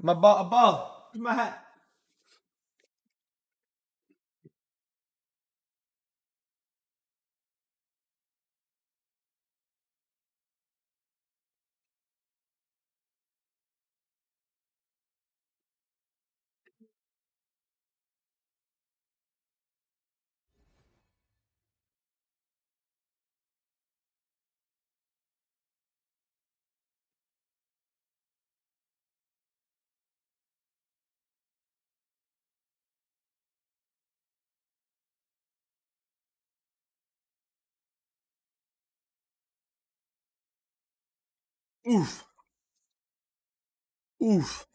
My ball, a ball. Where's my hat? Oof. Oof.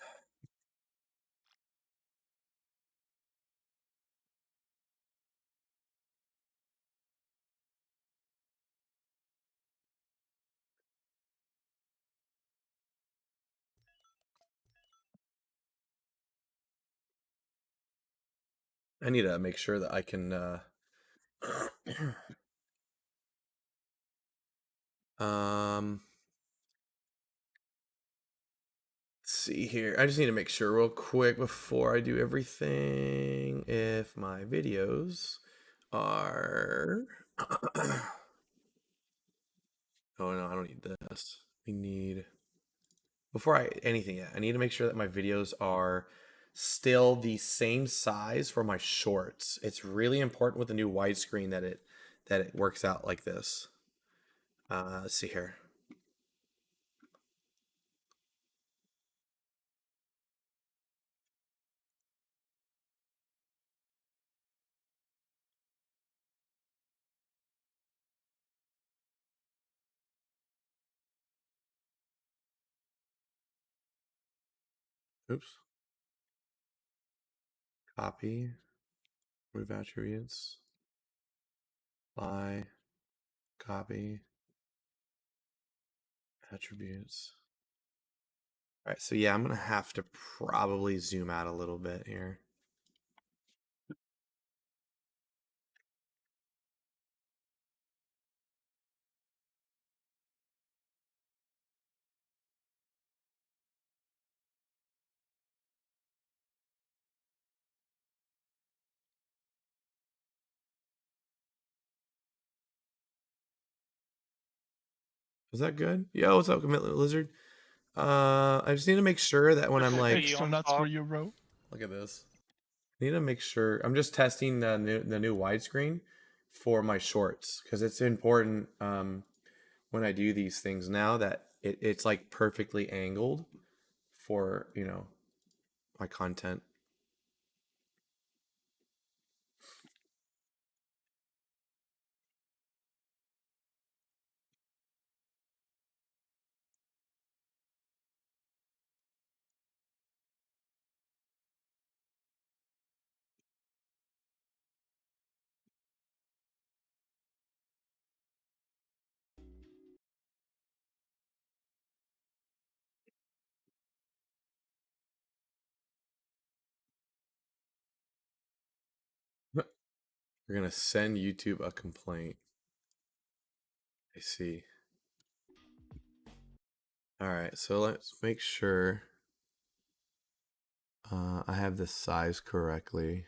I need to make sure that I can um let's see here. I just need to make sure real quick before I do everything if my videos are Oh no, I don't need this. We need before I anything yet, I need to make sure that my videos are still the same size for my shorts. It's really important with the new widescreen that it works out like this. Let's see here. Oops. Copy. Remove attributes. Apply. Copy. Attributes. All right, so yeah, I'm gonna have to probably zoom out a little bit here. Is that good? Yo, what's up, Commit Lizard? I just need to make sure that when I'm like, Extra nuts for you, bro. look at this. I need to make sure I'm just testing the new widescreen for my shorts because it's important when I do these things now that it's like perfectly angled for my content. We're gonna send YouTube a complaint. I see. All right, so let's make sure I have the size correctly.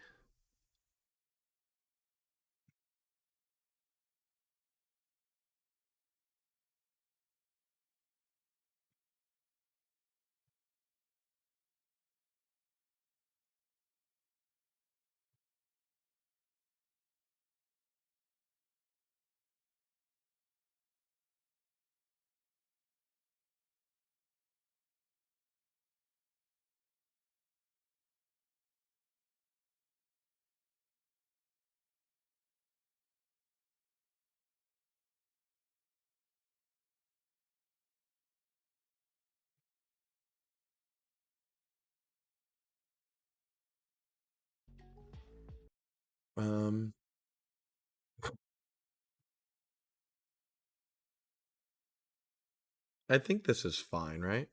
I think this is fine, right?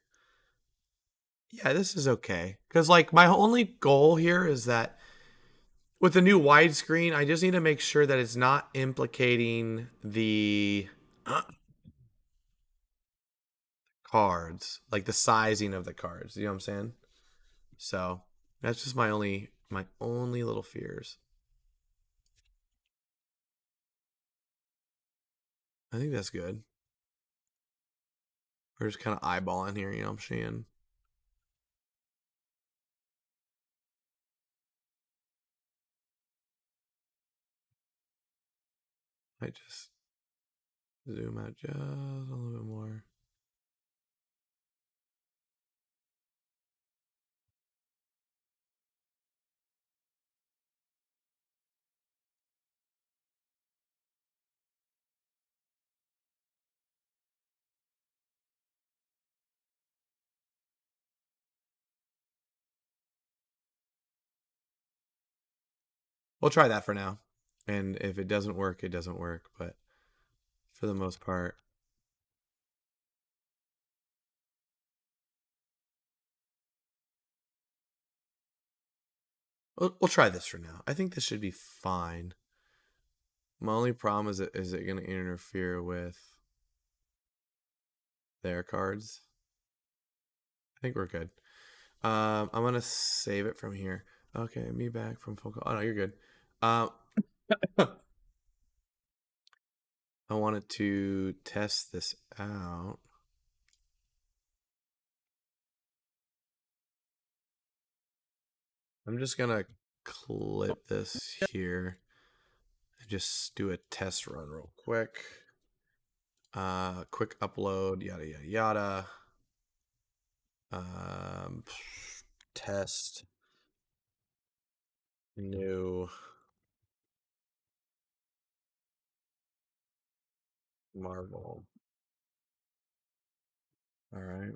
Yeah, this is okay. Because, like, my only goal here is that with the new widescreen, I just need to make sure that it's not implicating the cards, like the sizing of the cards. You know what I'm saying? So that's just my only little fears. I think that's good. We're just kind of eyeballing here, you know what I'm saying? I just zoom out just a little bit more. We'll try that for now. And if it doesn't work, it doesn't work. But for the most part, we'll try this for now. I think this should be fine. My only problem is it going to interfere with their cards? I think we're good. I'm gonna save it from here. Okay, me back from phone call. Oh no, you're good. Um, I wanted to test this out. I'm just gonna clip this here and just do a test run real quick. Quick upload, yada yada yada. Um, test new Marvel. All right.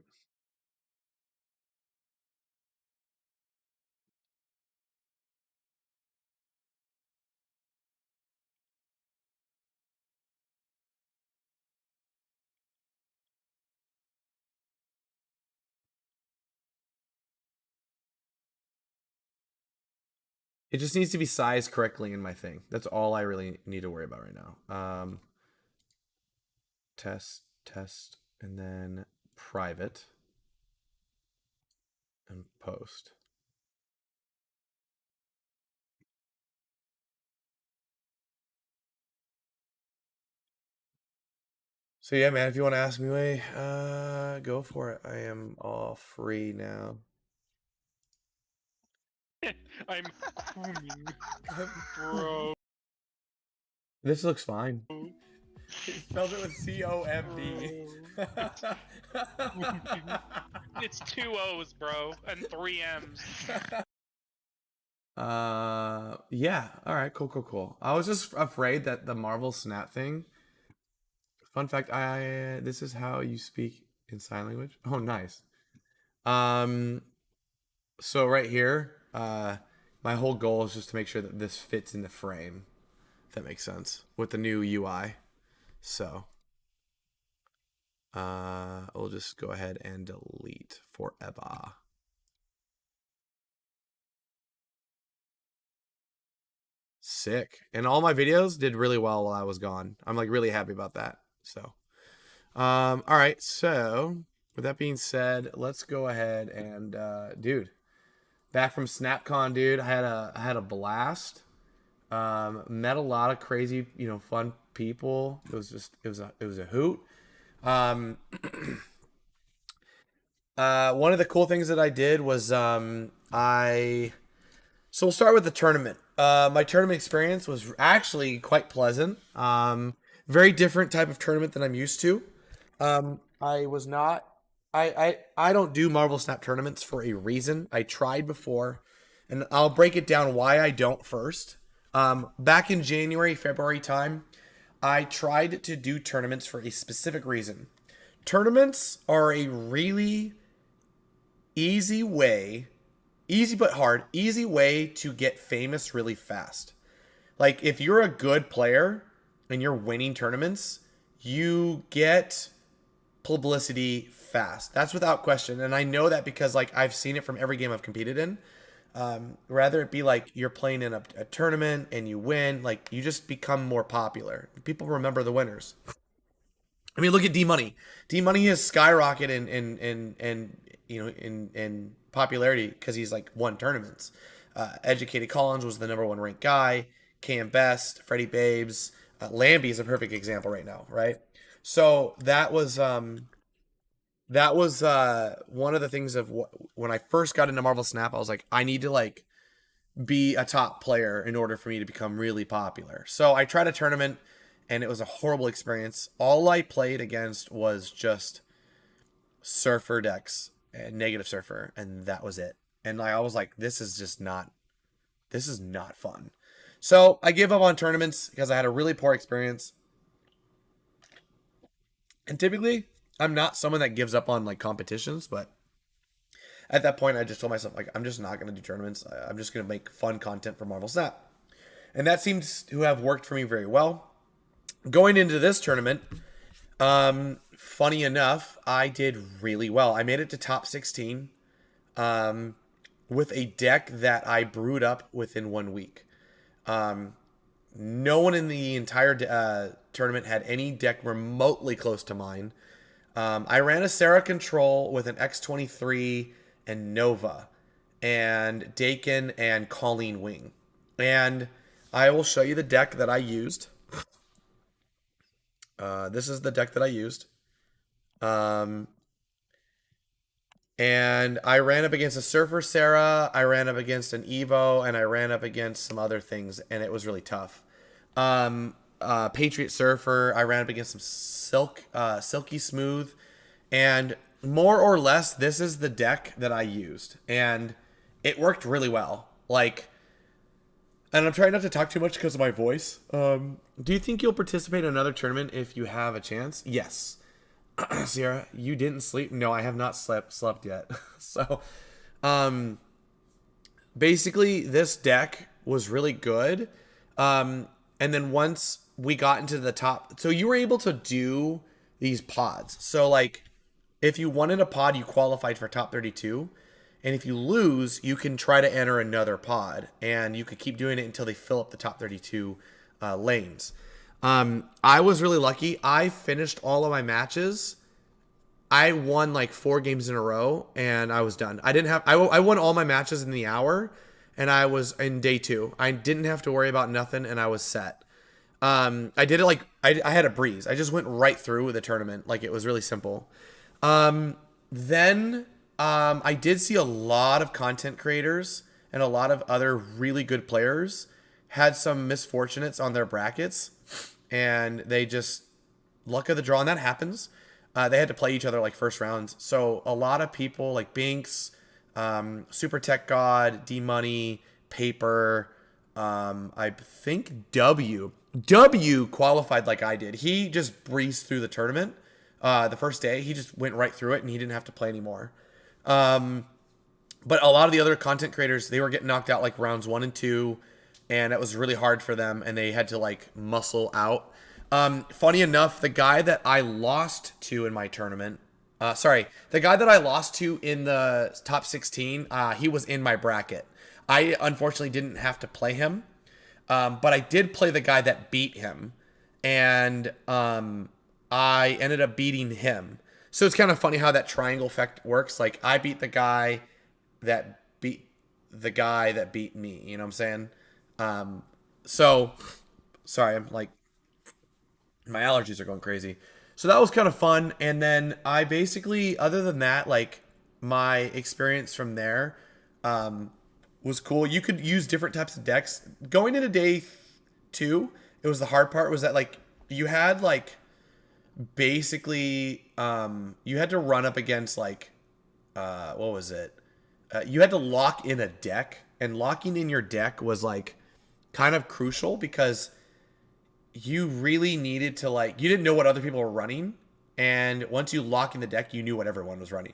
It just needs to be sized correctly in my thing. That's all I really need to worry about right now. Test, and then private and post. So yeah, man, if you want to ask me away, go for it. I am all free now. I'm booming, bro. This looks fine. He spelled it with C-O-M-B. It's 2 O's, bro, and 3 M's. Yeah. All right. Cool. I was just afraid that the Marvel Snap thing. Fun fact: this is how you speak in sign language. Oh, nice. Um. So right here, my whole goal is just to make sure that this fits in the frame. If that makes sense with the new UI. So, we'll just go ahead and delete forever. Sick. And all my videos did really well while I was gone. I'm like really happy about that. So, all right. So, with that being said, let's go ahead and, dude, back from SnapCon, dude. I had a blast. Met a lot of crazy, fun people. It was a hoot. Um, one of the cool things that I did was so we'll start with the tournament. My tournament experience was actually quite pleasant. Very different type of tournament than I'm used to. I was not. I don't do Marvel Snap tournaments for a reason. I tried before, and I'll break it down why I don't first. Back in January, February time, I tried to do tournaments for a specific reason. Tournaments are a really easy way, easy but hard, easy way to get famous really fast. Like if you're a good player and you're winning tournaments, you get publicity fast. That's without question. And I know that because like I've seen it from every game I've competed in. Rather it be like you're playing in a tournament and you win, like you just become more popular. People remember the winners. I mean, look at D Money. D Money has skyrocketed in popularity because he's like won tournaments. Educated Collins was the number one ranked guy. Cam Best, Freddie Babes, Lambie is a perfect example right now, right? So that was one of the things of when I first got into Marvel Snap. I was like, I need to like be a top player in order for me to become really popular. So I tried a tournament, and it was a horrible experience. All I played against was just Surfer decks and Negative Surfer, and that was it. And I was like, this is not fun. So I gave up on tournaments because I had a really poor experience. And typically, I'm not someone that gives up on like competitions, but at that point, I just told myself like I'm just not going to do tournaments. I'm just going to make fun content for Marvel Snap, and that seems to have worked for me very well. Going into this tournament, funny enough, I did really well. I made it to top 16 with a deck that I brewed up within 1 week. No one in the entire tournament had any deck remotely close to mine. I ran a Sarah Control with an X23 and Nova and Dakin and Colleen Wing. And I will show you the deck that I used. This is the deck that I used. And I ran up against a Surfer Sarah, I ran up against an Evo, and I ran up against some other things, and it was really tough. Patriot Surfer, I ran up against some Silky Smooth, and more or less, this is the deck that I used, and it worked really well. Like, and I'm trying not to talk too much because of my voice. Do you think you'll participate in another tournament if you have a chance? Yes. Sierra, you didn't sleep? No, I have not slept yet. So, basically, this deck was really good. And then once we got into the top, so you were able to do these pods. So, like, if you won in a pod, you qualified for top 32. And if you lose, you can try to enter another pod. And you could keep doing it until they fill up the top 32 lanes. I was really lucky. I finished all of my matches. I won like 4 games in a row, and I was done. I won all my matches in the hour, and I was in day 2. I didn't have to worry about nothing, and I was set. I did it like I had a breeze. I just went right through the tournament. Like, it was really simple. Then I did see a lot of content creators and a lot of other really good players had some misfortunates on their brackets, and they just luck of the draw, and that happens. They had to play each other like first rounds. So a lot of people like Binks, Super Tech God, D Money, Paper, I think W qualified like I did. He just breezed through the tournament. The first day, he just went right through it, and he didn't have to play anymore. But a lot of the other content creators, they were getting knocked out like rounds 1 and 2, and it was really hard for them, and they had to like muscle out. Funny enough, the guy that I lost to in my tournament, the guy that I lost to in the top 16, he was in my bracket. I unfortunately didn't have to play him, but I did play the guy that beat him, and I ended up beating him. So it's kind of funny how that triangle effect works. Like, I beat the guy that beat the guy that beat me. You know what I'm saying? So, sorry, I'm like, my allergies are going crazy. So that was kind of fun. And then I basically, other than that, like, my experience from there was cool. You could use different types of decks. Going into day 2, it was the hard part was that, like, you had, like, basically, you had to run up against, like, what was it? You had to lock in a deck. And locking in your deck was, like, kind of crucial because you really needed to, like, you didn't know what other people were running, and once you lock in the deck, you knew what everyone was running.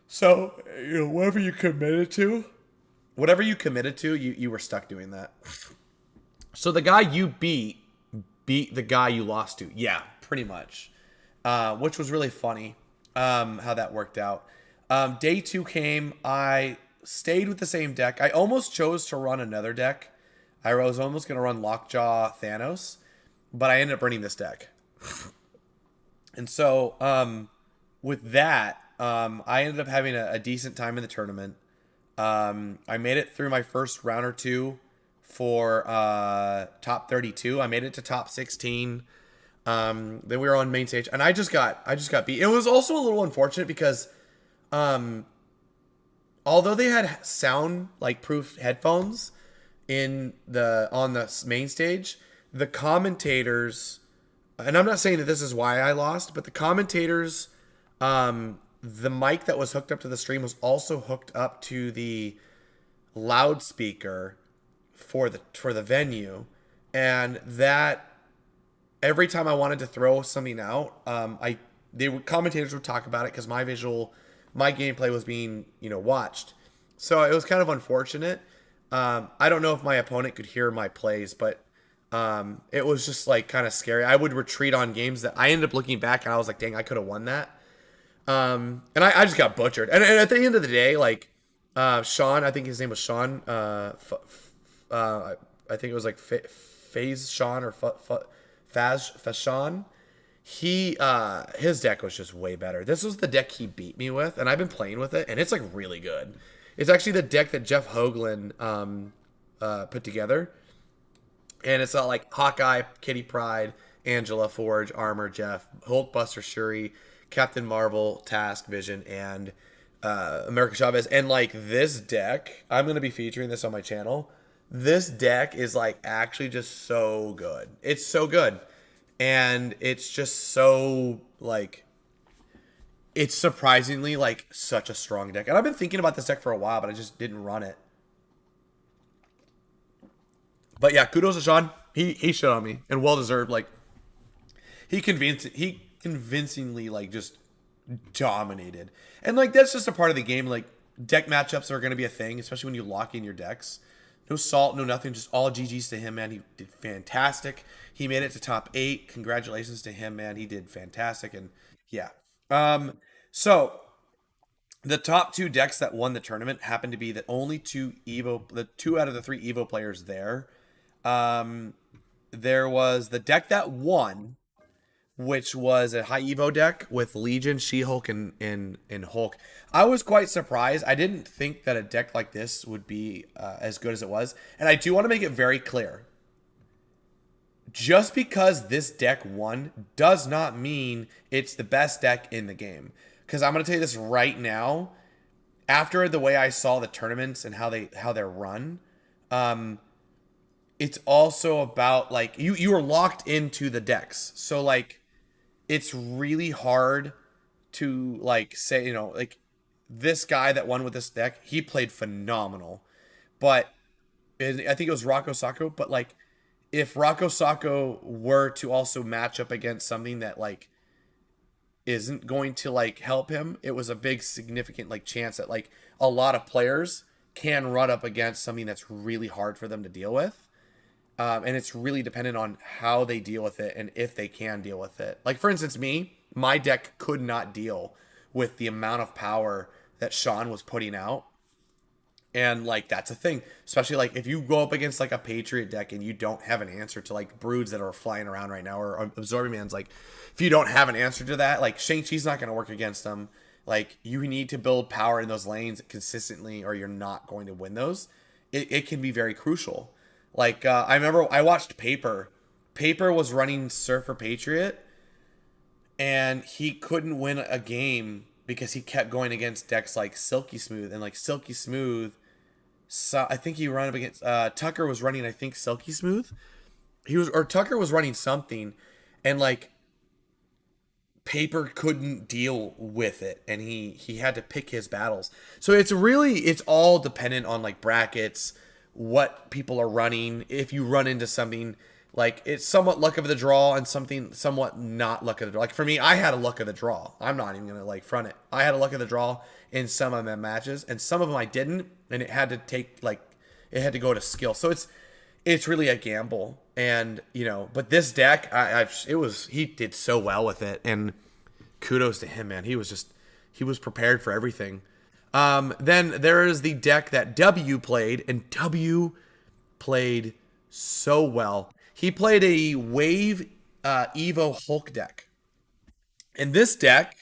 So, you know, whatever you committed to, you were stuck doing that. So the guy you beat the guy you lost to. Yeah, pretty much. Which was really funny, how that worked out. Day 2 came, I stayed with the same deck. I almost chose to run another deck. I was almost going to run Lockjaw Thanos, but I ended up running this deck. And so, with that, I ended up having a decent time in the tournament. I made it through my first round or two for top 32. I made it to top 16. Then we were on main stage, and I just got beat. It was also a little unfortunate because um, although they had sound like proof headphones in the on the main stage, the commentators, and I'm not saying that this is why I lost, but the commentators, the mic that was hooked up to the stream was also hooked up to the loudspeaker for the venue, and that every time I wanted to throw something out, commentators would talk about it because my gameplay was being watched. So it was kind of unfortunate. I don't know if my opponent could hear my plays, but it was just like kind of scary. I would retreat on games that I ended up looking back and I was like, dang, I could have won that. And I just got butchered. And at the end of the day, like Sean, I think his name was Sean. I think it was like Phase Sean or Faz Sean. His deck was just way better. This was the deck he beat me with, and I've been playing with it, and it's like really good. It's actually the deck that Jeff Hoagland put together, and it's got like Hawkeye, Kitty Pryde, Angela, Forge, Armor, Jeff, Hulkbuster, Shuri, Captain Marvel, Task, Vision, and America Chavez. And like this deck, I'm gonna be featuring this on my channel. This deck is like actually just so good. It's so good. And it's just so like it's surprisingly like such a strong deck. And I've been thinking about this deck for a while, but I just didn't run it. But yeah, kudos to Sean. He shit on me and well deserved. Like he convincingly like just dominated. And like that's just a part of the game. Like deck matchups are gonna be a thing, especially when you lock in your decks. No salt, no nothing, just all GG's to him, man. He did fantastic. He made it to top 8. Congratulations to him, man. He did fantastic, and yeah. So the top 2 decks that won the tournament happened to be the 2 out of the 3 Evo players there. There was the deck that won, which was a high Evo deck with Legion, She-Hulk, and Hulk. I was quite surprised. I didn't think that a deck like this would be as good as it was. And I do want to make it very clear. Just because this deck won does not mean it's the best deck in the game. Because I'm going to tell you this right now. After the way I saw the tournaments and how they're run, it's also about like you are locked into the decks. So like it's really hard to like say, like this guy that won with this deck, he played phenomenal. But I think it was Rocco Sacco, but like if Rocco Sacco were to also match up against something that like isn't going to like help him, it was a big significant like chance that like a lot of players can run up against something that's really hard for them to deal with. And it's really dependent on how they deal with it and if they can deal with it. Like, for instance, my deck could not deal with the amount of power that Sean was putting out. And, like, that's a thing. Especially, like, if you go up against, like, a Patriot deck and you don't have an answer to, like, Broods that are flying around right now or Absorbing Man's, like, if you don't have an answer to that, like, Shang-Chi's not going to work against them. Like, you need to build power in those lanes consistently or you're not going to win those. It can be very crucial. Like, I remember I watched Paper. Paper was running Surfer Patriot, and he couldn't win a game because he kept going against decks like Silky Smooth. And, like, Silky Smooth, so I think he ran up against, Tucker was running, I think, Silky Smooth. Tucker was running something, and, like, Paper couldn't deal with it, and he had to pick his battles. So it's all dependent on, like, brackets, what people are running. If you run into something like it's somewhat luck of the draw and something somewhat not luck of the draw. Like for me, I had a luck of the draw. I'm not even gonna like front it. I had a luck of the draw in some of my matches, and some of them I didn't, and it had to go to skill. So it's really a gamble, and But this deck, he did so well with it, and kudos to him, man. He was prepared for everything. Then there is the deck that W played, and W played so well. He played a Wave Evo Hulk deck. And this deck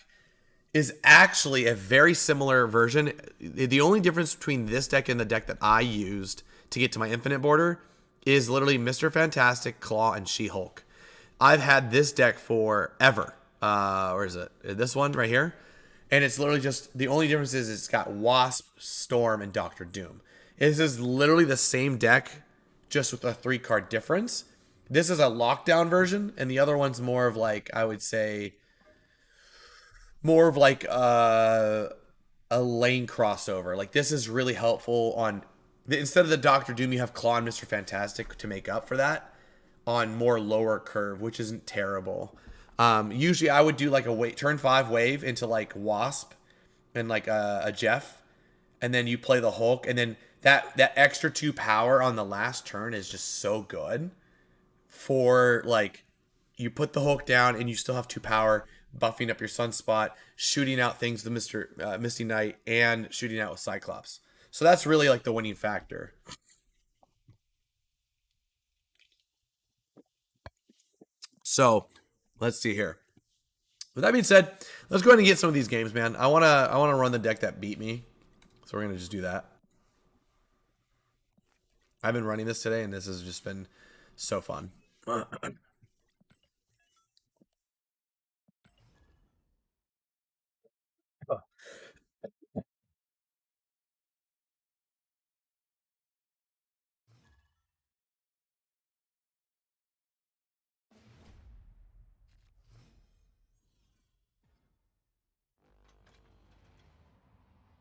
is actually a very similar version. The only difference between this deck and the deck that I used to get to my infinite border is literally Mr. Fantastic, Claw, and She-Hulk. I've had this deck forever. Where is it? This one right here. And it's literally just, the only difference is it's got Wasp, Storm, and Doctor Doom. This is literally the same deck, just with a 3-card difference. This is a lockdown version, and the other one's more of like, I would say, more of like a lane crossover. Like this is really helpful on, instead of the Doctor Doom, you have Claw and Mr. Fantastic to make up for that on more lower curve, which isn't terrible. Usually I would do like a turn 5 wave into like Wasp and like a Jeff, and then you play the Hulk, and then that extra 2 power on the last turn is just so good for like, you put the Hulk down and you still have 2 power, buffing up your Sunspot, shooting out things with Misty Knight, and shooting out with Cyclops. So that's really like the winning factor. So let's see here. With that being said, let's go ahead and get some of these games, man. I wanna run the deck that beat me. So we're gonna just do that. I've been running this today and this has just been so fun.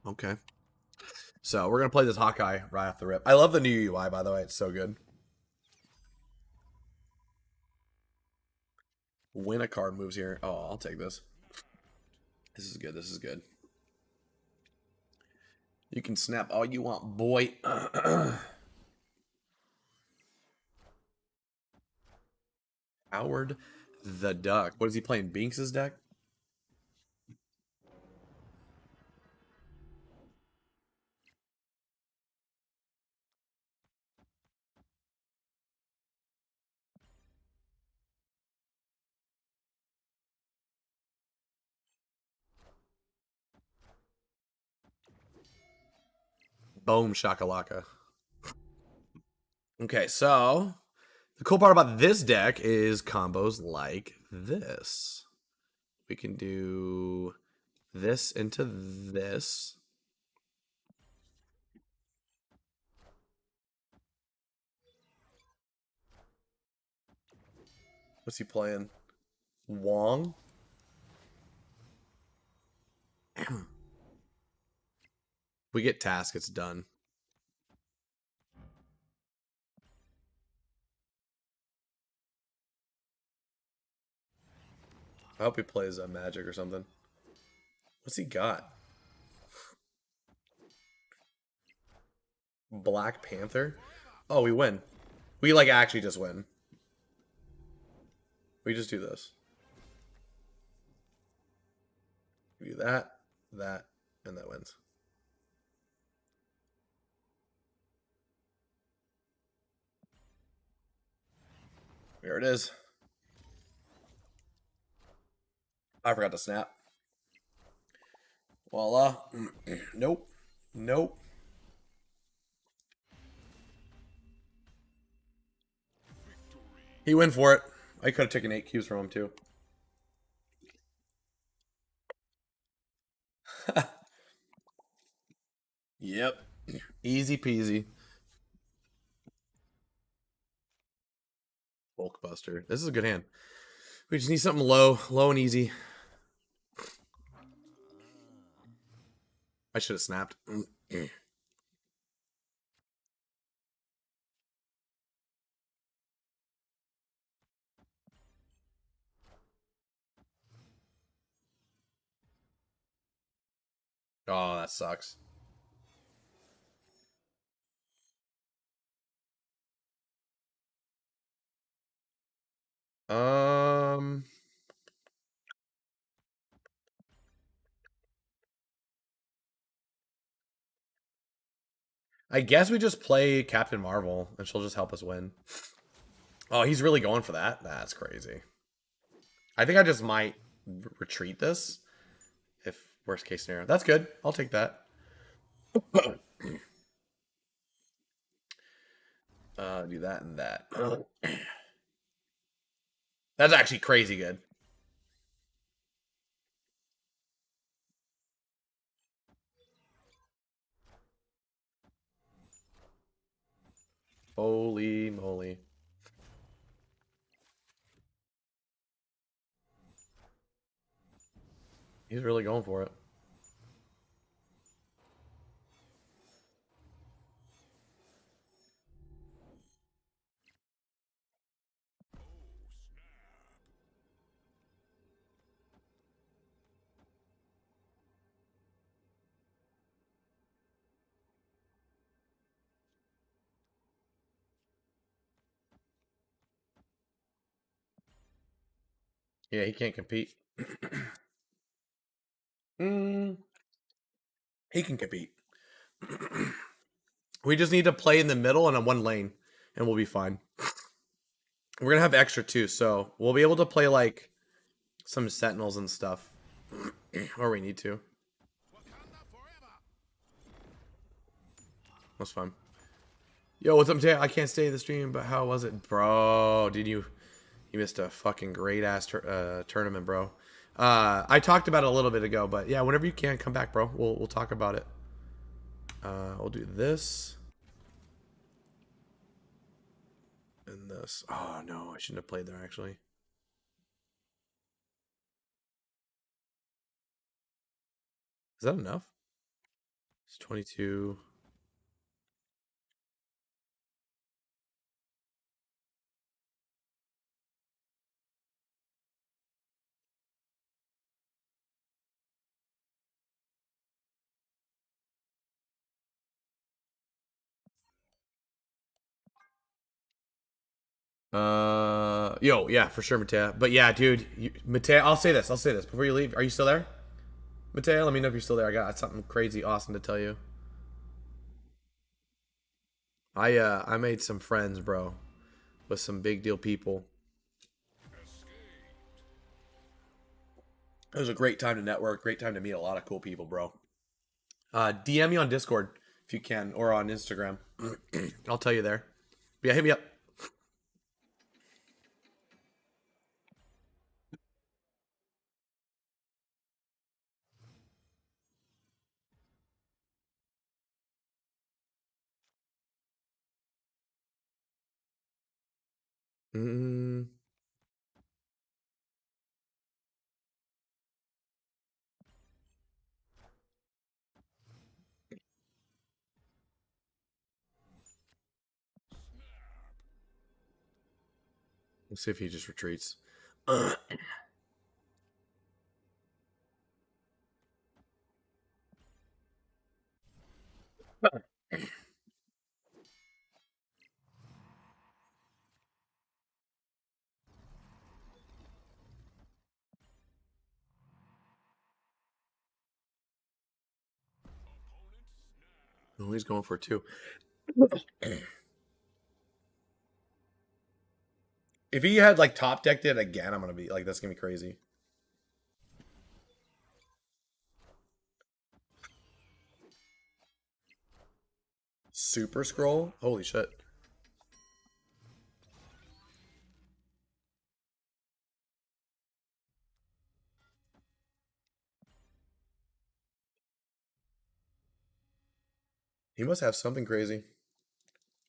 Okay. So we're gonna play this Hawkeye right off the rip. I love the new UI, by the way. It's so good. When a card moves here. Oh, I'll take this. This is good. This is good. You can snap all you want, boy. Howard the Duck. What is he playing? Binks' deck? Boom shakalaka. Okay, so the cool part about this deck is combos like this. We can do this into this. What's he playing? Wong? We get task, it's done. I hope he plays Magic or something. What's he got? Black Panther? Oh, we win. We like actually just win. We just do this. We do that, that, and that wins. Here it is. I forgot to snap. Voila. Nope. Nope. He went for it. I could have taken 8 cubes from him too. Yep. Easy peasy. Bulkbuster. This is a good hand. We just need something low and easy. I should have snapped. Oh, that sucks. Um, I guess we just play Captain Marvel and she'll just help us win. Oh, he's really going for that? That's crazy. I think I just might retreat this if worst case scenario. That's good. I'll take that. Do that and that. That's actually crazy good. Holy moly. He's really going for it. Yeah, he can't compete. Mm, he can compete. We just need to play in the middle and on one lane, and we'll be fine. We're gonna have extra too, so we'll be able to play like some sentinels and stuff, or we need to. That's fun. Yo, what's up, Jay? I can't stay in the stream, but how was it, bro? Did you missed a fucking great ass tournament, bro? I talked about it a little bit ago, but yeah, whenever you can, come back, bro. We'll talk about it. We'll do this and this. Oh no, I shouldn't have played there actually. Is that enough? It's 22. Yo, yeah, for sure, Matea. But yeah, dude, Matea, I'll say this before you leave. Are you still there, Matea? Let me know if you're still there. I got something crazy, awesome to tell you. I made some friends, bro, with some big deal people. It was a great time to network, great time to meet a lot of cool people, bro. DM me on Discord if you can, or on Instagram. I'll tell you there. But yeah, hit me up. Mm, we'll see if he just retreats. Oh, he's going for two. If he had like top decked it again, I'm gonna be like, that's gonna be crazy. Super scroll? Holy shit. He must have something crazy.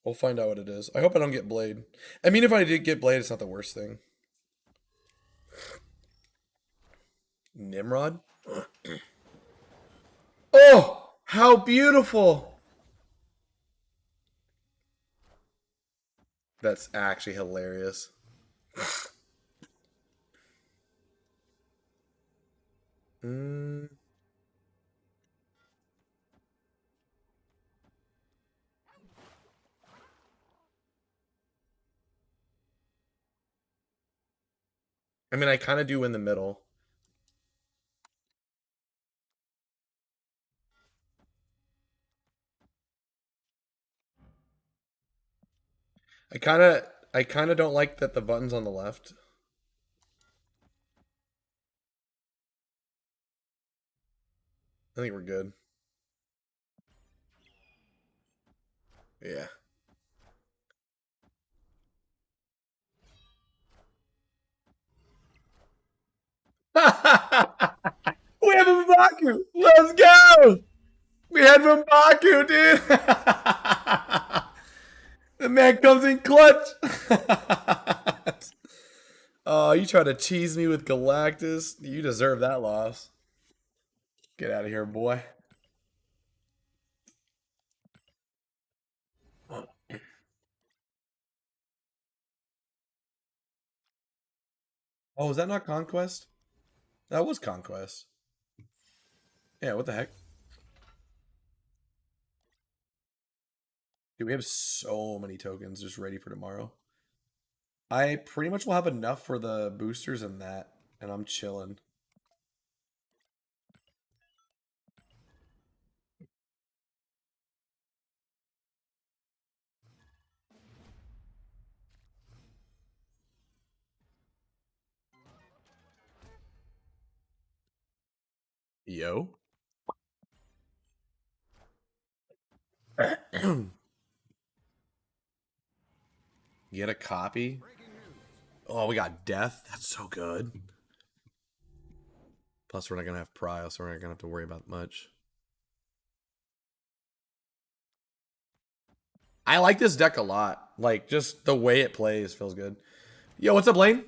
We'll find out what it is. I hope I don't get Blade. I mean, if I did get Blade, it's not the worst thing. Nimrod? Oh, how beautiful! That's actually hilarious. Mm. I mean, I kind of do in the middle. I kind of, I kind of don't like that the button's on the left. I think we're good. Yeah. We have a Mbaku. Let's go. We had Mbaku, dude. The man comes in clutch. Oh, you try to cheese me with Galactus? You deserve that loss. Get out of here, boy. Oh, was that not Conquest? That was Conquest. Yeah, what the heck? Dude, we have so many tokens just ready for tomorrow. I pretty much will have enough for the boosters and that, and I'm chilling. Yo. Get a copy. Oh, we got death. That's so good. Plus, we're not gonna have prio, so we're not gonna have to worry about much. I like this deck a lot. Like, just the way it plays feels good. Yo, what's up, Lane?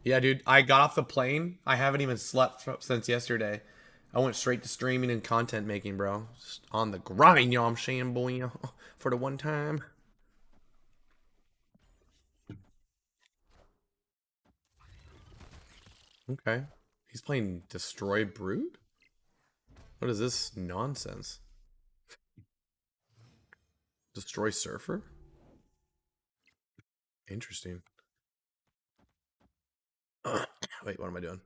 Yeah, dude. I got off the plane. I haven't even slept since yesterday. I went straight to streaming and content making, bro. Just on the grind, you know what I'm saying, boy, for the one time. Okay. He's playing Destroy Brood? What is this nonsense? Destroy Surfer? Interesting. Wait, what am I doing?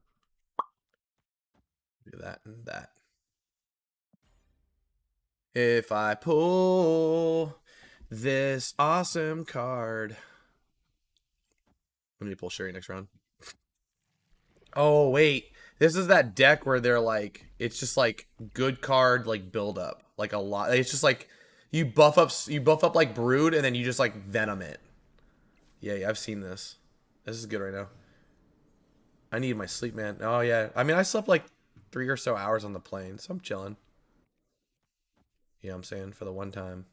Do that and that. If I pull this awesome card. Let me pull Sherry next round. Oh, wait. This is that deck where they're like, it's just like good card, like build up. Like a lot. It's just like you buff up like Brood and then you just like Venom it. Yeah, I've seen this. This is good right now. I need my sleep, man. Oh, yeah. I mean, I slept like 3 or so hours on the plane, so I'm chilling. Yeah, I'm saying for the one time.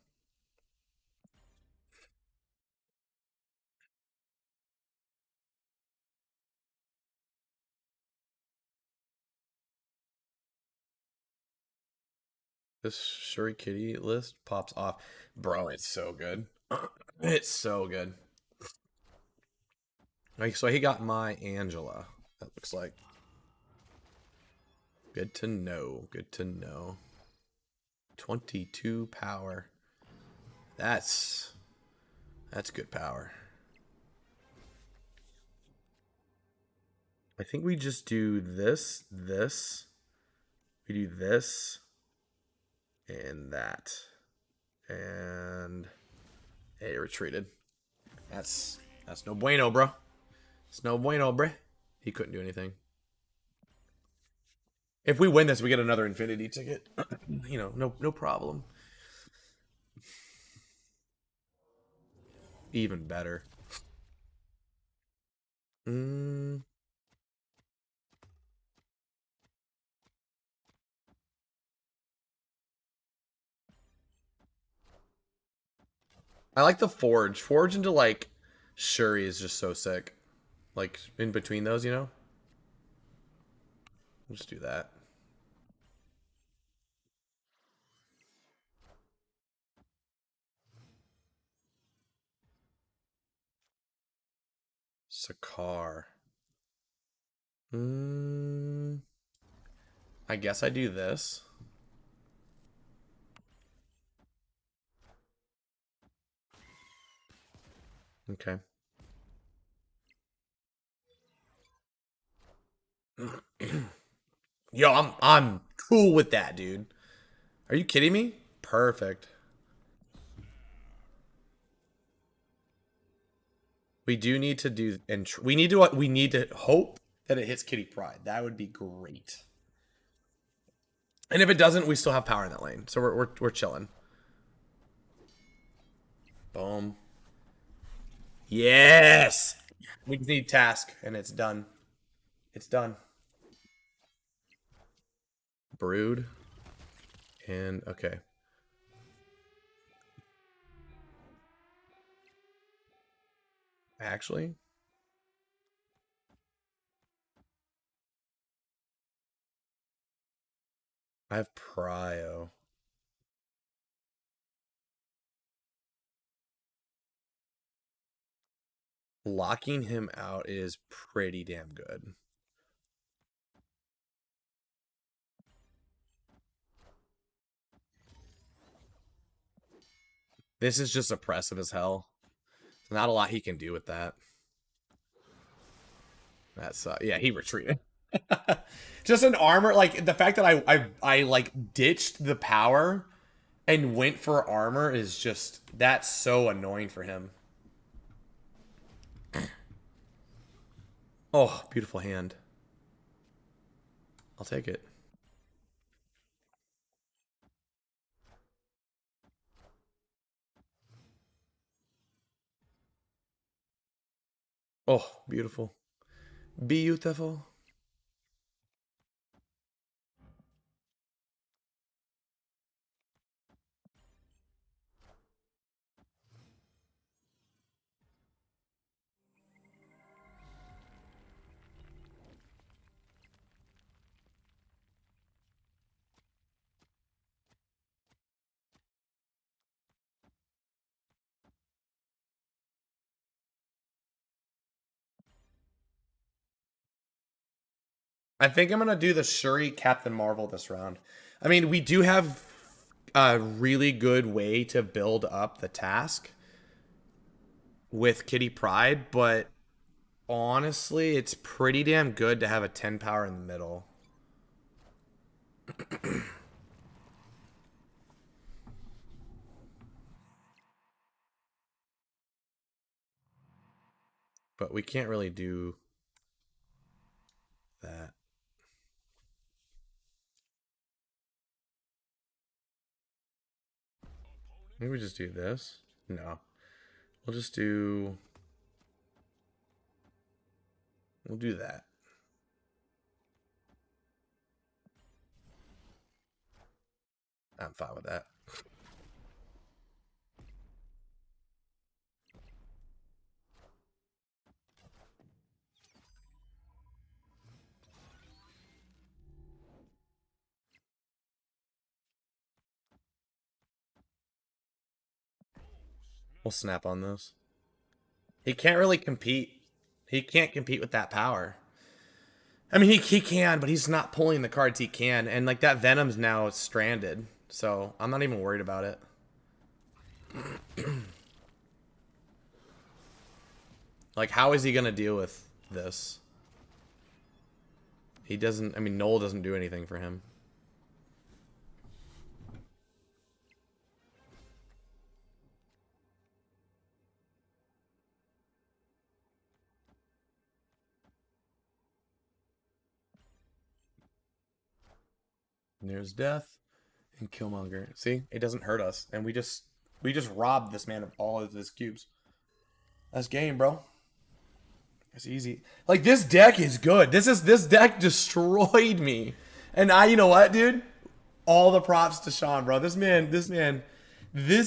This Shuri Kitty list pops off. Bro, it's so good. It's so good. Like, so he got my Angela. That looks like. Good to know. Good to know. 22 power. That's good power. I think we just do this. We do this. And that. And hey, retreated. That's no bueno, bro. It's no bueno, bruh. He couldn't do anything. If we win this, we get another Infinity ticket. You know, no problem. Even better. I like the Forge. Forge into like Shuri is just so sick. Like in between those, you know? We'll just do that. Sakar. I guess I do this. Okay. Yo, I'm cool with that, dude. Are you kidding me? Perfect. We do need to do, and we need to hope that it hits Kitty Pride. That would be great. And if it doesn't, we still have power in that lane, so we're chilling. Boom. Yes. We just need task, and it's done. It's done. Brood. And okay. Actually, I have Prio. Locking him out is pretty damn good. This is just oppressive as hell. Not a lot he can do with that. That's yeah, he retreated. Just an armor, like the fact that I like ditched the power and went for armor is just that's so annoying for him. Oh, beautiful hand. I'll take it. Oh, beautiful. Beautiful. I think I'm gonna do the Shuri Captain Marvel this round. I mean, we do have a really good way to build up the task with Kitty Pride, but honestly, it's pretty damn good to have a 10 power in the middle. But we can't really do that. Maybe we just do this. No. We'll just do... We'll do that. I'm fine with that. We'll snap on this. He can't really compete. He can't compete with that power. I mean, he can, but he's not pulling the cards he can. And, like, that Venom's now stranded. So, I'm not even worried about it. Like, how is he going to deal with this? He doesn't... I mean, Noel doesn't do anything for him. There's death and Killmonger. See, it doesn't hurt us, and we just robbed this man of all of his cubes. That's game, bro. It's easy. Like this deck is good. This deck destroyed me, and you know what, dude? All the props to Sean, bro. This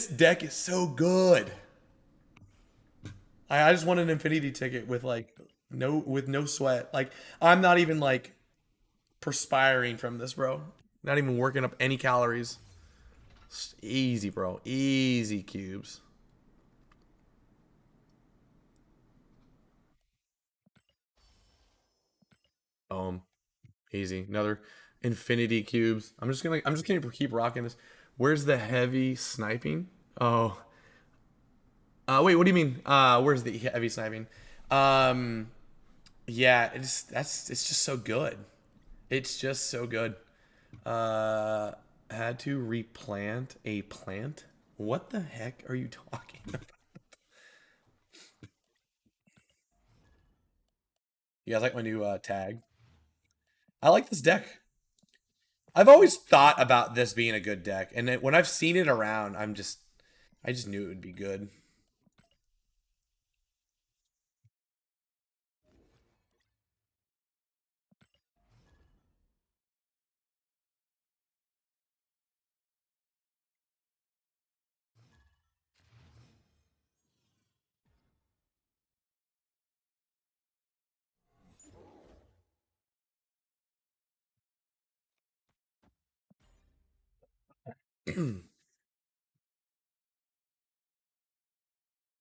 deck is so good. I just want an infinity ticket with like no sweat. Like I'm not even like perspiring from this, bro. Not even working up any calories. Easy, bro. Easy cubes. Easy. Another infinity cubes. I'm just gonna keep rocking this. Where's the heavy sniping? Oh. Wait, what do you mean? Where's the heavy sniping? Um yeah, it's just so good. It's just so good. Uh had to replant a plant? What the heck are you talking about? You guys like my new tag? I like this deck. I've always thought about this being a good deck, and when I've seen it around, I just knew it would be good.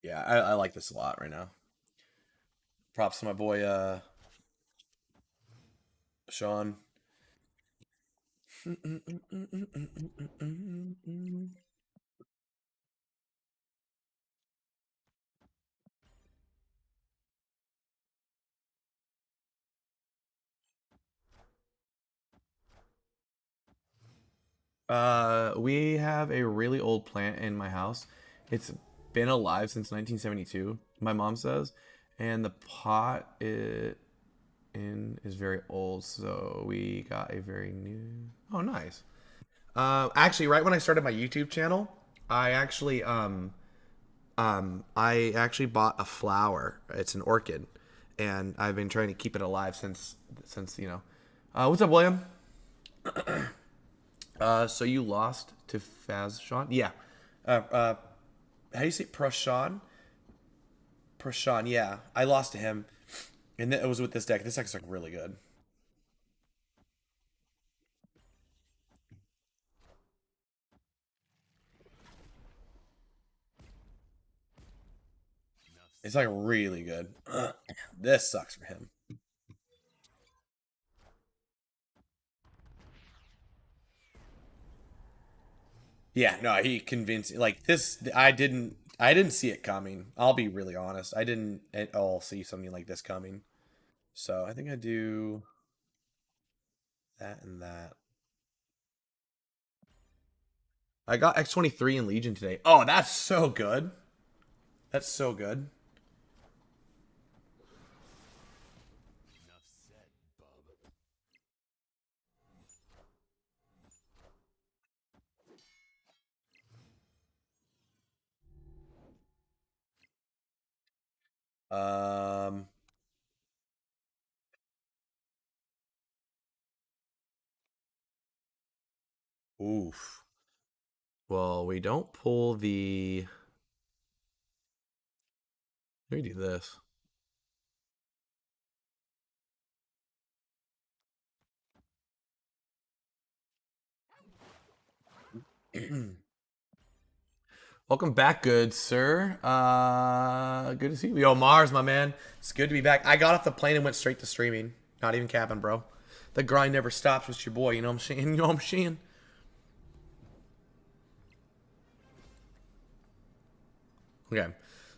Yeah, I like this a lot right now. Props to my boy Sean. We have a really old plant in my house. It's been alive since 1972, my mom says, and the pot it in is very old, so we got a very new. Oh, nice. Actually, right when I started my YouTube channel, I actually bought a flower. It's an orchid, and I've been trying to keep it alive since you know. What's up, William? So you lost to Fazshan? Yeah. How do you say Prashan? Prashan, yeah. I lost to him, and it was with this deck. This deck's like really good. It's like really good. This sucks for him. Yeah, no, he convinced like this. I didn't see it coming. I'll be really honest. I didn't at all see something like this coming. So I think I do that and that. I got X-23 in Legion today. Oh, that's so good. That's so good. Um, oof. Well, we don't pull the. Let me do this. Welcome back, good sir. Good to see you. Yo, Mars, my man. It's good to be back. I got off the plane and went straight to streaming. Not even capping, bro. The grind never stops with your boy. You know what I'm saying? You know what I'm saying? Okay.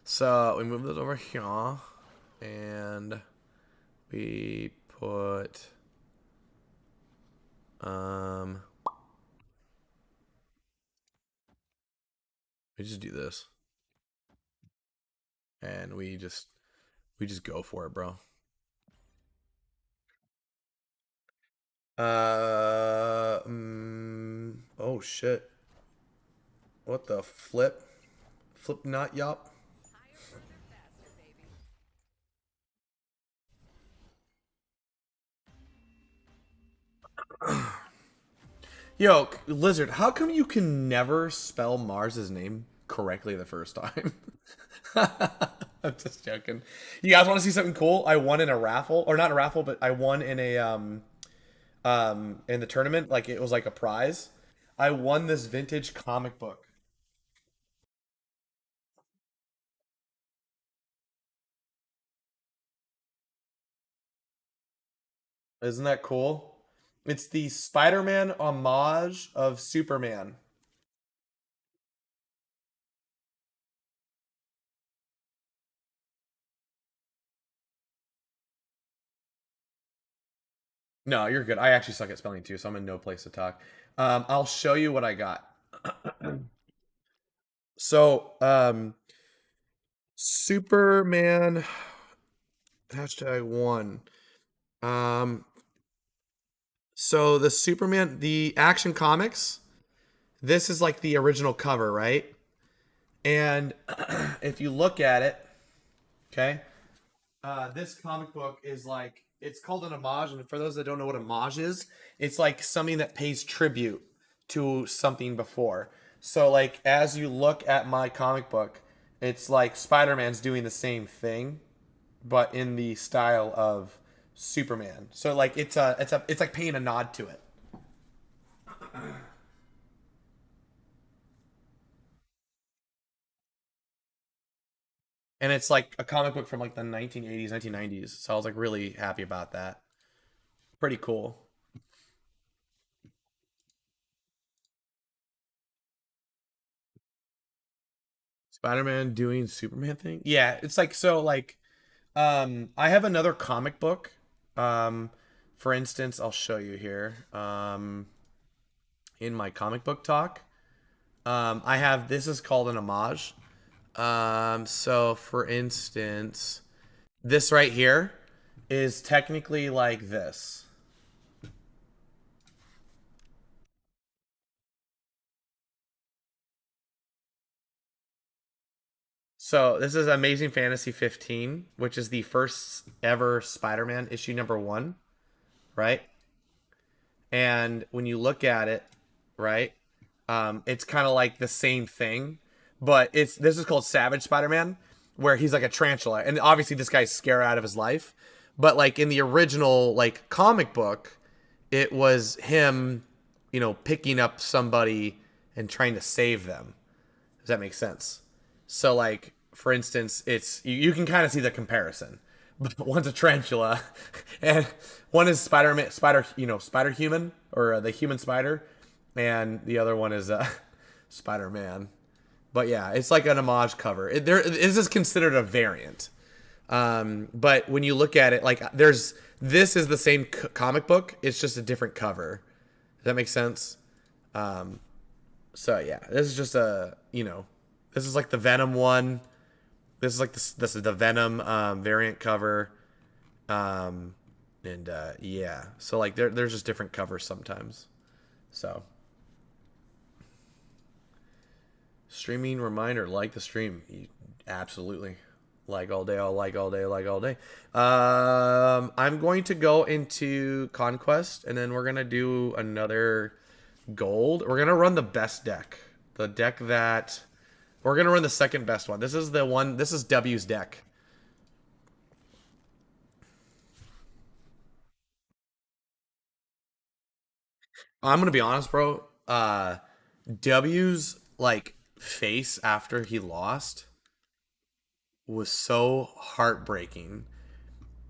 So we move this over here, and we put um. We just do this, and we just go for it, bro. Oh shit. What the flip? Flip not yup. Yo, Lizard, how come you can never spell Mars's name correctly the first time? I'm just joking. You guys want to see something cool? I won in a raffle, or not a raffle, but I won in a in the tournament. Like it was like a prize. I won this vintage comic book. Isn't that cool? It's the Spider-Man homage of Superman. No, you're good. I actually suck at spelling too, so I'm in no place to talk. I'll show you what I got. So, Superman hashtag one. Um, so the Superman, the Action Comics, this is like the original cover, right? And if you look at it, okay, this comic book is like it's called an homage, and for those that don't know what homage is, it's like something that pays tribute to something before. So like as you look at my comic book, it's like Spider-Man's doing the same thing, but in the style of Superman. So like it's like paying a nod to it. And it's like a comic book from like the 1980s, 1990s. So I was like really happy about that. Pretty cool. Spider-Man doing Superman thing? Yeah, it's like so like I have another comic book. Um for instance, I'll show you here. In my comic book talk, I have this is called an homage. So for instance, this right here is technically like this. So this is Amazing Fantasy 15, which is the first ever Spider-Man issue number 1, right? And when you look at it, right, it's kind of like the same thing, but it's this is called Savage Spider-Man, where he's like a tarantula, and obviously this guy's scared out of his life. But like in the original like comic book, it was him, picking up somebody and trying to save them. Does that make sense? So like for instance, it's you can kind of see the comparison. But one's a tarantula, and one is Spider Human or the Human Spider, and the other one is Spider Man. But yeah, it's like an homage cover. This is considered a variant. But when you look at it, like this is the same comic book. It's just a different cover. Does that make sense? Um, so yeah, this is just this is like the Venom one. This is the Venom variant cover. And yeah, so like there's just different covers sometimes. So streaming reminder, like the stream, absolutely. Like all day, I'll like all day, like all day. I'm going to go into Conquest, and then we're gonna do another gold. We're gonna run the best deck, the deck that we're gonna run the second best one. This is the one. This is W's deck. I'm gonna be honest, bro. W's like face after he lost was so heartbreaking.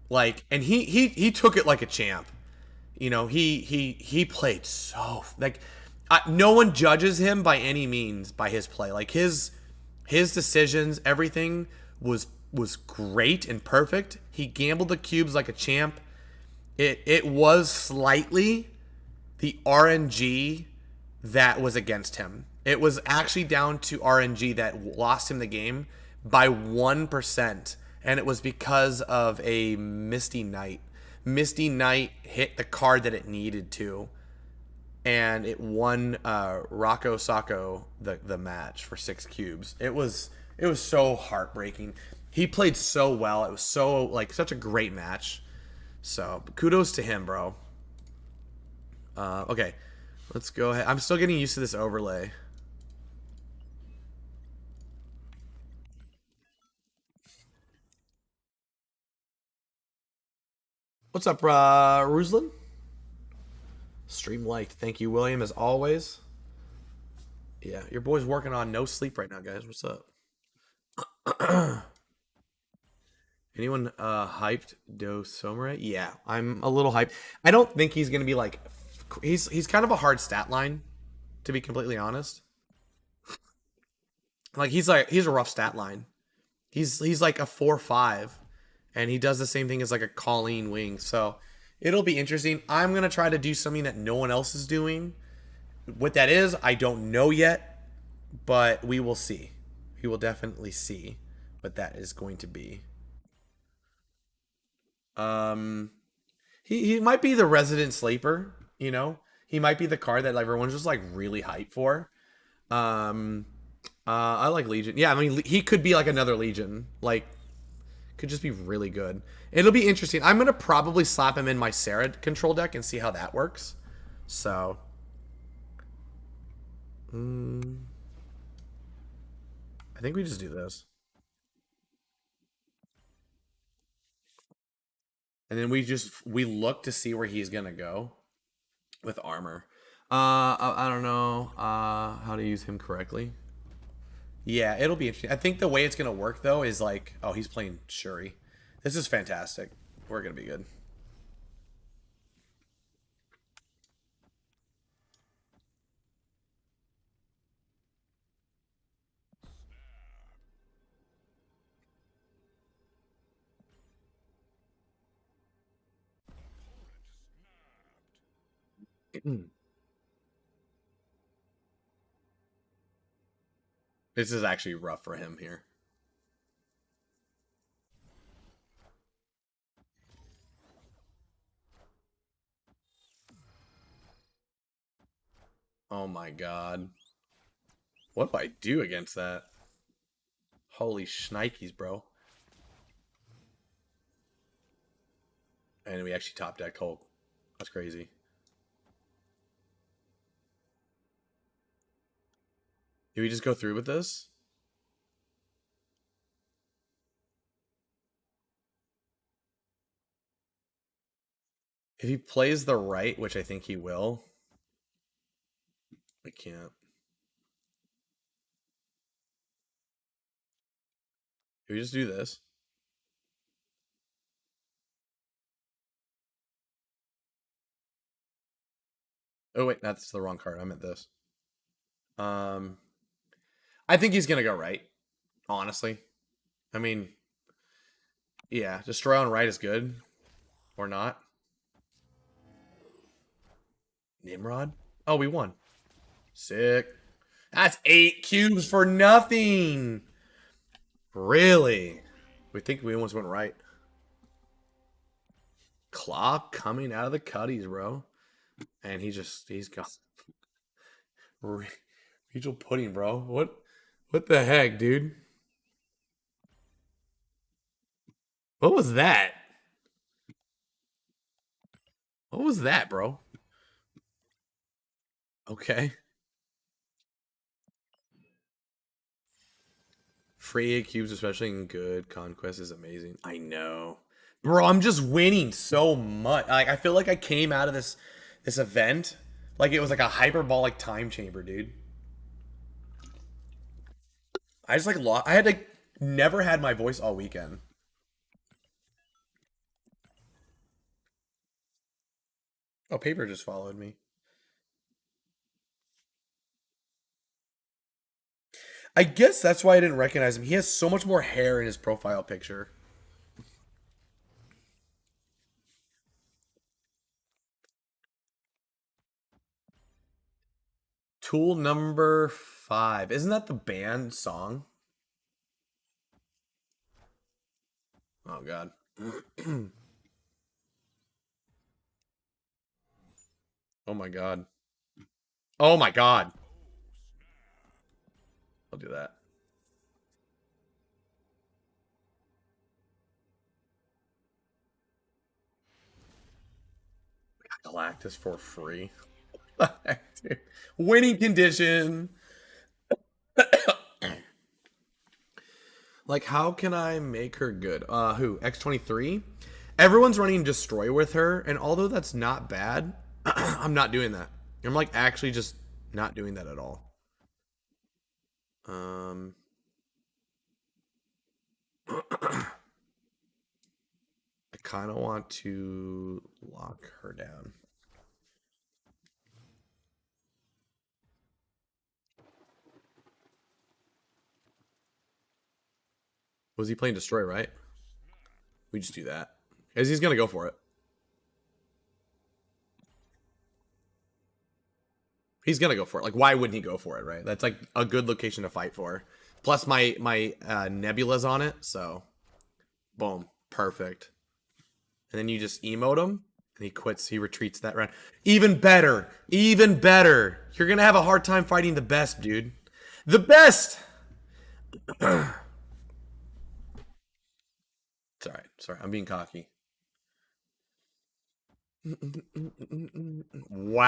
Like, and he took it like a champ. He played so like no one judges him by any means by his play. Like his decisions, everything was great and perfect. He gambled the cubes like a champ. It was slightly the RNG that was against him. It was actually down to RNG that lost him the game by 1%. And it was because of a Misty Knight. Misty Knight hit the card that it needed to. And it won Rocco Sacco the match for 6 cubes. It was so heartbreaking. He played so well. It was so like such a great match. So kudos to him, bro. Okay, let's go ahead. I'm still getting used to this overlay. What's up, Ruslan? Stream liked. Thank you, William, as always. Yeah, your boy's working on no sleep right now, guys. What's up? Anyone hyped Do Somare? Yeah, I'm a little hyped. I don't think he's gonna be like he's kind of a hard stat line, to be completely honest. Like he's a rough stat line. He's like a 4-5, and he does the same thing as like a Colleen Wing. So it'll be interesting. I'm gonna try to do something that no one else is doing. What that is, I don't know yet, but we will see. We will definitely see what that is going to be. Um, He might be the resident sleeper. You know, he might be the card that everyone's just like really hyped for. Um, I like Legion. Yeah, I mean, he could be like another Legion. Like, could just be really good. It'll be interesting. I'm gonna probably slap him in my Sarah control deck and see how that works. So, I think we just do this, and then we look to see where he's gonna go with armor. I don't know how to use him correctly. Yeah, it'll be interesting. I think the way it's gonna work though is like, oh, he's playing Shuri. This is fantastic. We're gonna be good. This is actually rough for him here. Oh my god. What do I do against that? Holy shnikes, bro. And we actually top deck Hulk. That's crazy. Do we just go through with this? If he plays the right, which I think he will, I can't. Do we just do this? Oh wait, that's the wrong card. I meant this. Um, I think he's gonna go right. Honestly, I mean, yeah, destroy on right is good, or not. Nimrod. Oh, we won. Sick. That's 8 cubes for nothing. Really? We think we almost went right. Clock coming out of the cutties, bro. And he's got regional pudding, bro. What the heck, dude? What was that? What was that, bro? Okay. Free 8 cubes, especially in good conquest, is amazing. I know. Bro, I'm just winning so much. Like I feel like I came out of this event like it was like a hyperbolic time chamber, dude. I just like lost. I had like never had my voice all weekend. Oh, Paper just followed me. I guess that's why I didn't recognize him. He has so much more hair in his profile picture. Tool number 5. Isn't that the band song? Oh god. Oh my god. Oh my god. I'll do that. Galactus for free. Winning condition. Like, how can I make her good? Who? X23? Everyone's running Destroy with her, and although that's not bad, I'm not doing that. I'm like actually just not doing that at all. I kind of want to lock her down. Was he playing Destroy, right? We just do that. Because he's going to go for it. He's going to go for it. Like, why wouldn't he go for it, right? That's like a good location to fight for. Plus my Nebula's on it, so boom. Perfect. And then you just emote him, And he quits. He retreats that round. Even better. Even better. You're gonna have a hard time fighting the best, dude. The best. Sorry. Sorry. I'm being cocky. Wow.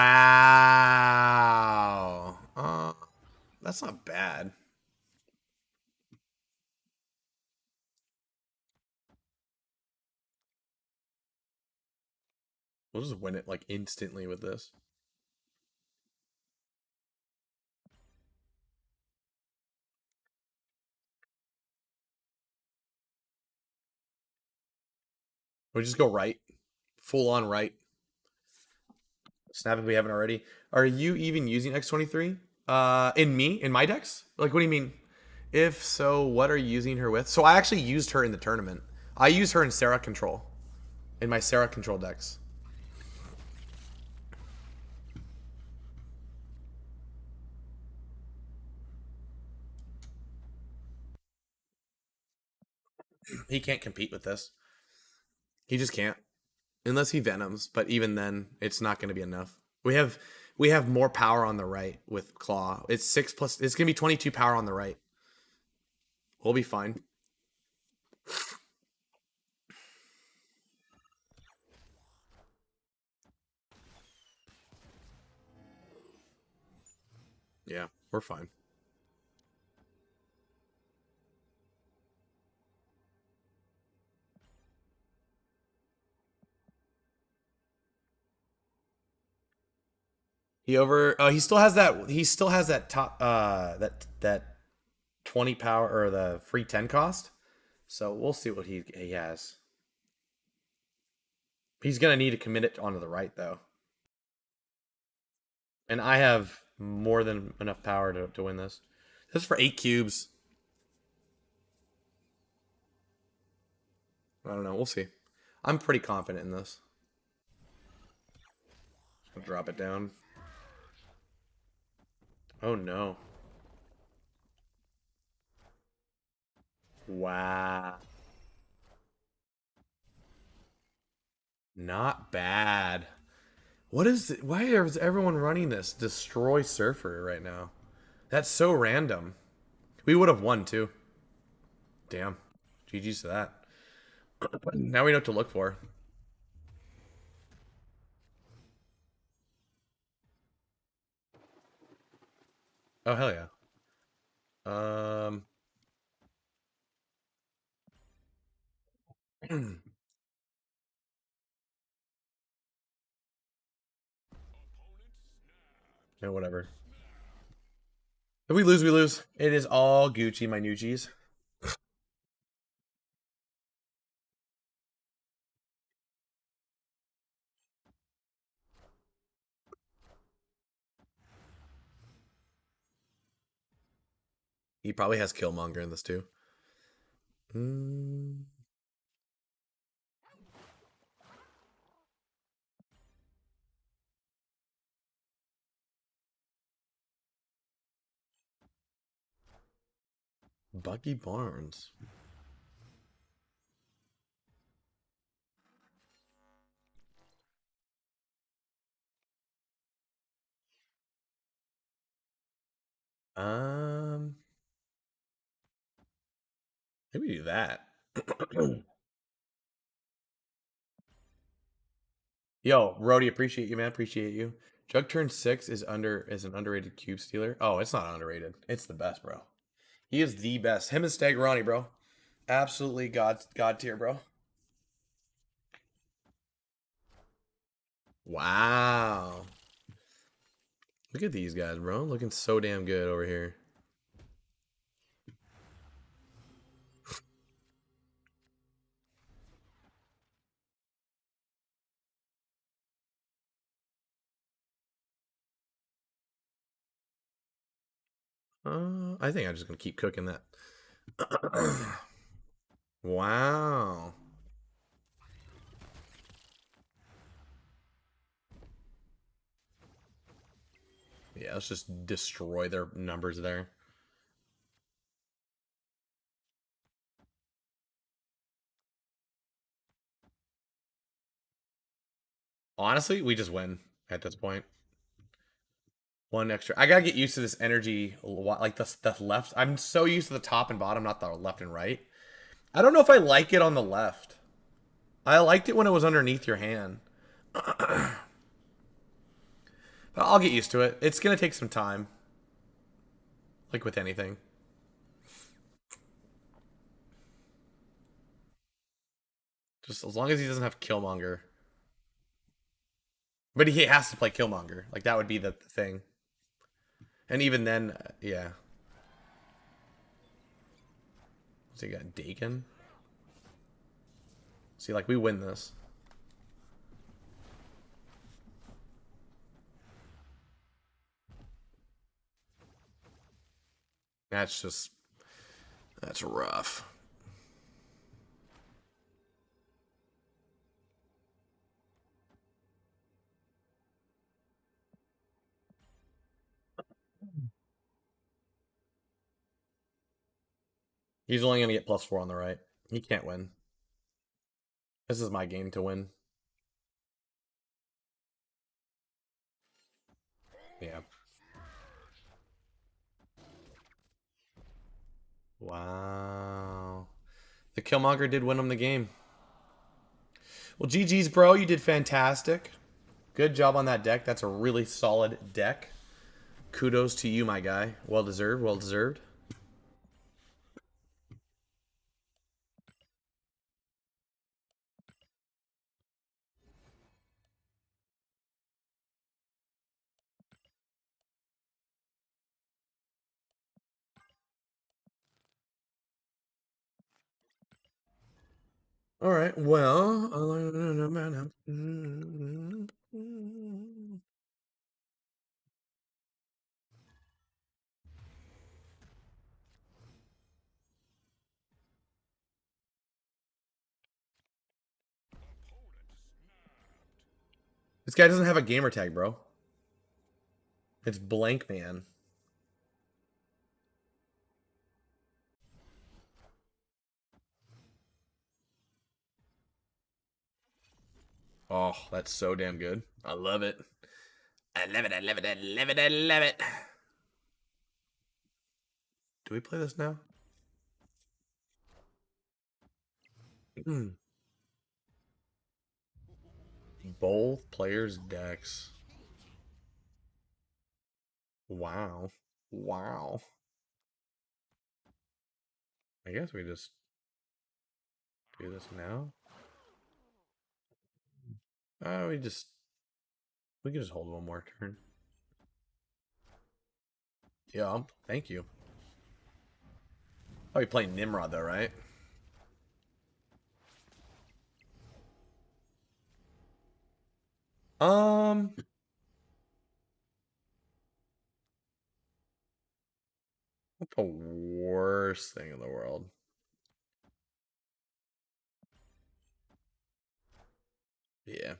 That's not bad. We'll just win it like instantly with this. We just go right. Full on right. Snap if we haven't already. Are you even using X23? In me? In my decks? Like, what do you mean? If so, what are you using her with? So I actually used her in the tournament. I use her in Sarah control. In my Sarah control decks. He can't compete with this. He just can't. Unless he venoms, but even then, it's not going to be enough. We have more power on the right with Claw. It's 6 plus. It's going to be 22 power on the right. We'll be fine. Yeah, we're fine. He over. He still has that. He still has that top. That 20 power or the free 10 cost. So we'll see what he has. He's gonna need to commit it onto the right though. And I have more than enough power to win this. This is for 8 cubes. I don't know. We'll see. I'm pretty confident in this. I'll drop it down. Oh no. Wow. Not bad. What is it? Why is everyone running this destroy surfer right now? That's so random. We would have won too. Damn. GG's to that. Now we know what to look for. Oh hell yeah. Um yeah, whatever. If we lose, we lose. It is all Gucci, my new G's. He probably has Killmonger in this too. Mm, Bucky Barnes. Um, maybe do that. Yo, Rody, appreciate you, man. Appreciate you. Jug Turn 6 is an underrated cube stealer. Oh, it's not underrated. It's the best, bro. He is the best. Him and Staggerani, bro. Absolutely god tier, bro. Wow. Look at these guys, bro. Looking so damn good over here. I think I'm just gonna keep cooking that. Wow. Yeah, let's just destroy their numbers there. Honestly, we just win at this point. One extra. I gotta get used to this energy, like the left. I'm so used to the top and bottom, not the left and right. I don't know if I like it on the left. I liked it when it was underneath your hand. But I'll get used to it. It's gonna take some time. Like with anything. Just as long as he doesn't have Killmonger. But he has to play Killmonger. Like that would be the thing. And even then, yeah. So you got Dakin. See, like we win this. That's rough. He's only gonna get +4 on the right. He can't win. This is my game to win. Yeah. Wow. The Killmonger did win him the game. Well, GG's, bro. You did fantastic. Good job on that deck. That's a really solid deck. Kudos to you, my guy. Well deserved. Well deserved. All right. Well, this guy doesn't have a gamer tag, bro. It's blank, man. Oh, that's so damn good. I love it. I love it. I love it. I love it. I love it. Do we play this now? Both players' decks. Wow. Wow. I guess we just do this now. We can just hold one more turn. Yeah, thank you. Oh, you playing Nimrod though, right? What's the worst thing in the world? Yeah.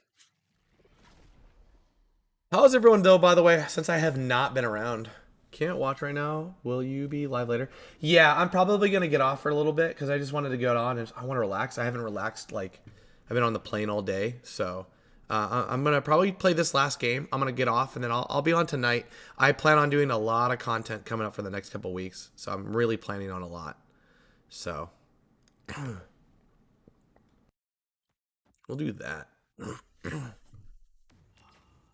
How's everyone though, by the way, since I have not been around? Can't watch right now. Will you be live later? Yeah, I'm probably gonna get off for a little bit because I just wanted to get on and I want to relax. I haven't relaxed like I've been on the plane all day, so I'm gonna probably play this last game. I'm gonna get off and then I'll be on tonight. I plan on doing a lot of content coming up for the next couple weeks, so I'm really planning on a lot. So we'll do that.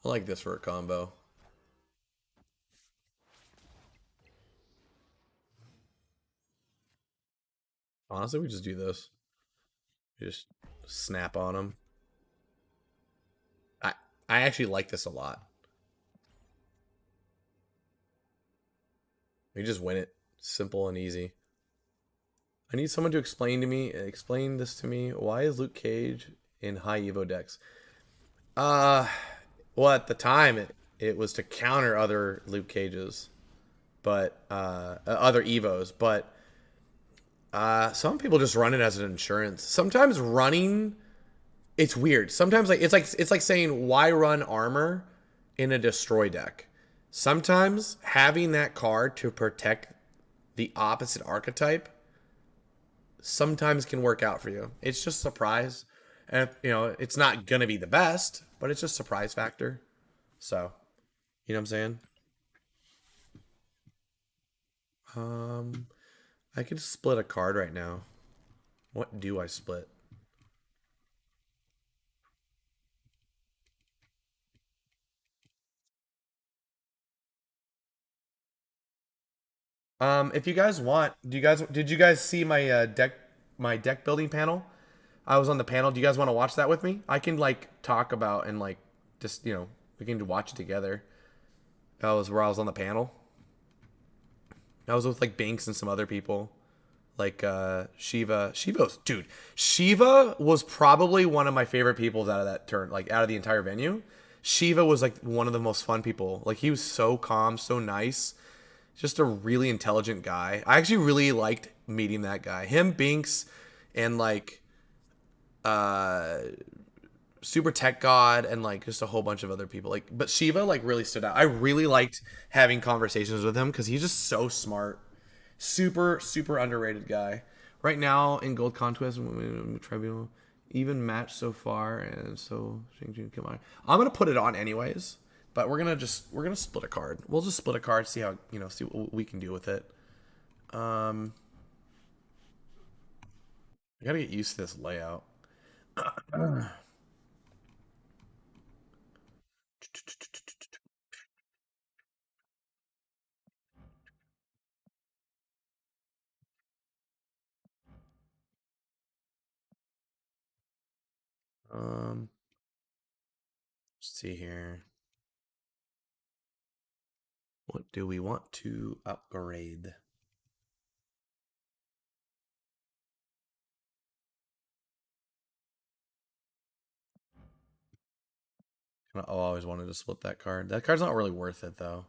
I like this for a combo. Honestly, we just do this. We just snap on them. I I actually like this a lot. We just win it. Simple and easy. I need someone to explain this to me. Why is Luke Cage in high Evo decks? Uh well at the time it was to counter other Luke Cages, but other Evos, but some people just run it as an insurance. Sometimes running it's weird. Sometimes it's like saying why run armor in a destroy deck. Sometimes having that card to protect the opposite archetype sometimes can work out for you. It's just a surprise. And you know, it's not gonna be the best, but it's just surprise factor. So, you know what I'm saying? Um, I could split a card right now. What do I split? If you guys want, did you guys see my deck building panel? I was on the panel. Do you guys want to watch that with me? I can like talk about and like just we can watch it together. That was where I was on the panel. I was with like Banks and some other people. Like Shiva. Shiva was probably one of my favorite people out of that turn, like out of the entire venue. Shiva was like one of the most fun people. Like he was so calm, so nice. Just a really intelligent guy. I actually really liked meeting that guy. Him, Binks, and like uh Super Tech God and like just a whole bunch of other people. Like but Shiva like really stood out. I really liked having conversations with him because he's just so smart. Super underrated guy. Right now in Gold Conquest Tribunal, even match so far, and so come on. I'm gonna put it on anyways, but we're gonna split a card. We'll just split a card, see how see what we can do with it. I gotta get used to this layout. Um, let's see here. What do we want to upgrade? I always wanted to split that card. That card's not really worth it though.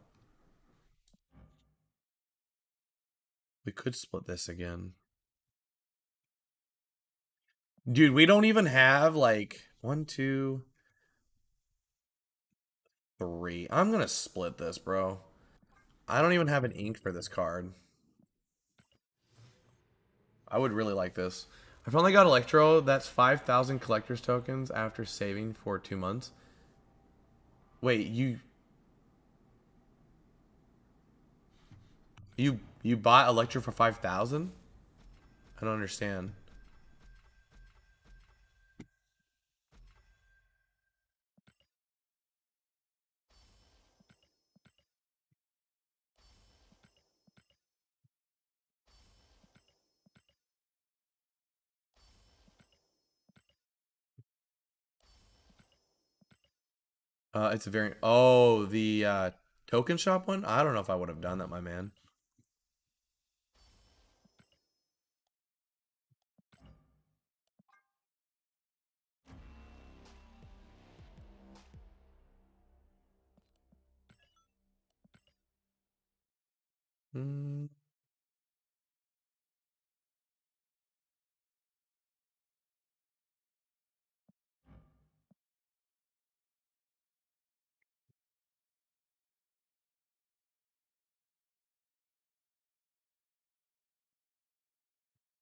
We could split this again. Dude, we don't even have like one, two, three. I'm gonna split this, bro. I don't even have an ink for this card. I would really like this. I finally got Electro. That's 5,000 collector's tokens after saving for 2 months. Wait, you bought Electro for 5,000? I don't understand. It's a very the token shop one. I don't know if I would have done that, my man. Hmm.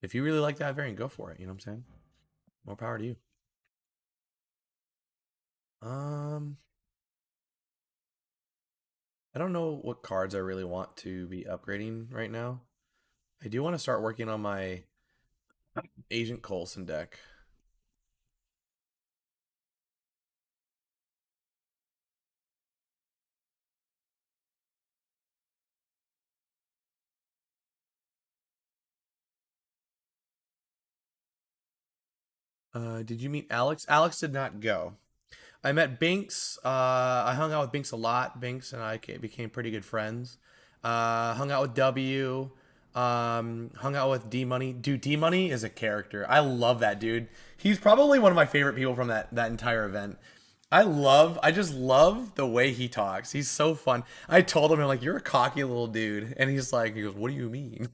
If you really like that variant, go for it. You know what I'm saying? More power to you. Um, I don't know what cards I really want to be upgrading right now. I do want to start working on my Agent Coulson deck. Did you meet Alex? Alex did not go. I met Binks. I hung out with Binks a lot. Binks and I became pretty good friends. Hung out with W. Hung out with D Money. Dude, D Money is a character. I love that dude. He's probably one of my favorite people from that entire event. I just love the way he talks. He's so fun. I told him, I'm like, you're a cocky little dude. And he goes, what do you mean?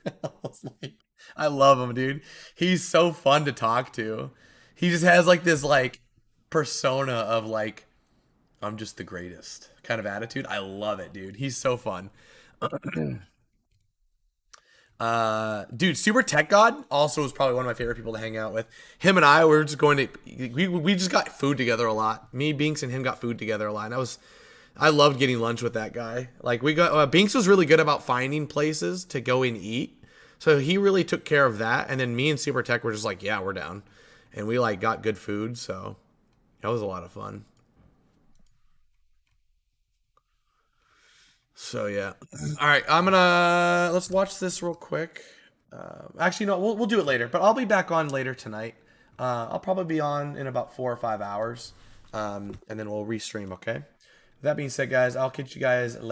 I was like, I love him, dude. He's so fun to talk to. He just has like this like persona of like, I'm just the greatest kind of attitude. I love it, dude. He's so fun. Dude, Super Tech God also was probably one of my favorite people to hang out with. Him and I were just going to we just got food together a lot. Me, Binks, and him got food together a lot. And I loved getting lunch with that guy. Like we got Binks was really good about finding places to go and eat. So he really took care of that. And then me and Super Tech were just like, yeah, we're down. And we like got good food, so that was a lot of fun. So yeah. All right, let's watch this real quick. Actually, no, we'll do it later. But I'll be back on later tonight. I'll probably be on in about 4 or 5 hours, and then we'll restream. Okay. That being said, guys, I'll catch you guys later.